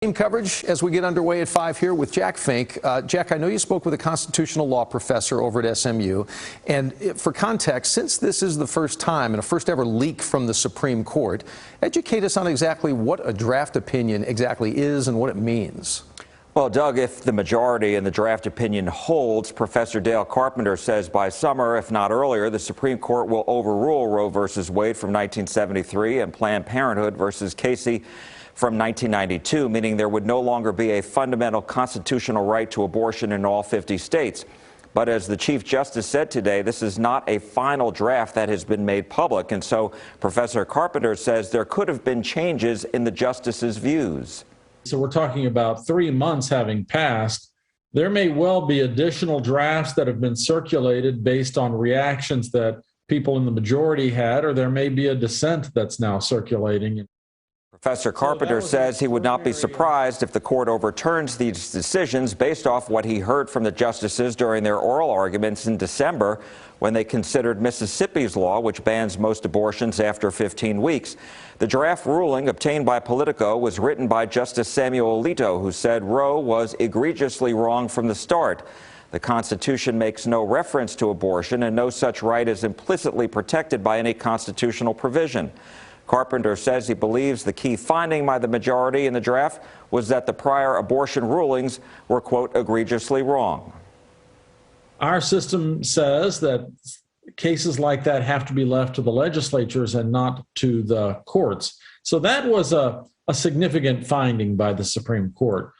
Team coverage as we get underway at 5 here with Jack Fink. Jack, I know you spoke with a constitutional law professor over at SMU. And for context, since this is the first time and a first ever leak from the Supreme Court, educate us on exactly what a draft opinion exactly is and what it means. Well, Doug, if the majority in the draft opinion holds, Professor Dale Carpenter says by summer, if not earlier, the Supreme Court will overrule Roe v. Wade from 1973 and Planned Parenthood v. Casey from 1992, meaning there would no longer be a fundamental constitutional right to abortion in all 50 states. But as the Chief Justice said today, this is not a final draft that has been made public. And so Professor Carpenter says there could have been changes in the justice's views. So we're talking about 3 months having passed. There may well be additional drafts that have been circulated based on reactions that people in the majority had, or there may be a dissent that's now circulating. Professor Carpenter says he would not be surprised if the court overturns these decisions based off what he heard from the justices during their oral arguments in December when they considered Mississippi's law, which bans most abortions after 15 weeks. The draft ruling obtained by Politico was written by Justice Samuel Alito, who said Roe was egregiously wrong from the start. The Constitution makes no reference to abortion, and no such right is implicitly protected by any constitutional provision. Carpenter says he believes the key finding by the majority in the draft was that the prior abortion rulings were, quote, egregiously wrong. Our system says that cases like that have to be left to the legislatures and not to the courts. So that was a significant finding by the Supreme Court.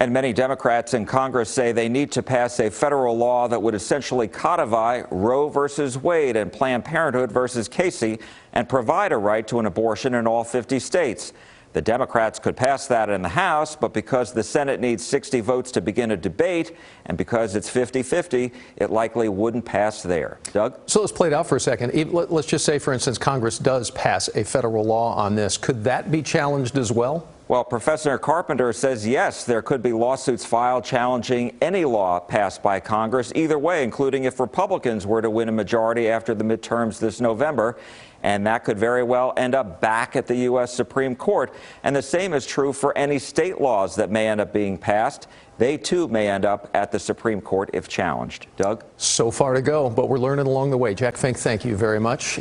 And many Democrats in Congress say they need to pass a federal law that would essentially codify Roe v. Wade and Planned Parenthood v. Casey and provide a right to an abortion in all 50 states. The Democrats could pass that in the House, but because the Senate needs 60 votes to begin a debate, and because it's 50-50, it likely wouldn't pass there. Doug? So let's play it out for a second. Let's just say, for instance, Congress does pass a federal law on this. Could that be challenged as well? Well, Professor Carpenter says yes, there could be lawsuits filed challenging any law passed by Congress, either way, including if Republicans were to win a majority after the midterms this November. And that could very well end up back at the U.S. Supreme Court. And the same is true for any state laws that may end up being passed. They, too, may end up at the Supreme Court if challenged. Doug? So far to go, but we're learning along the way. Jack Fink, thank you very much.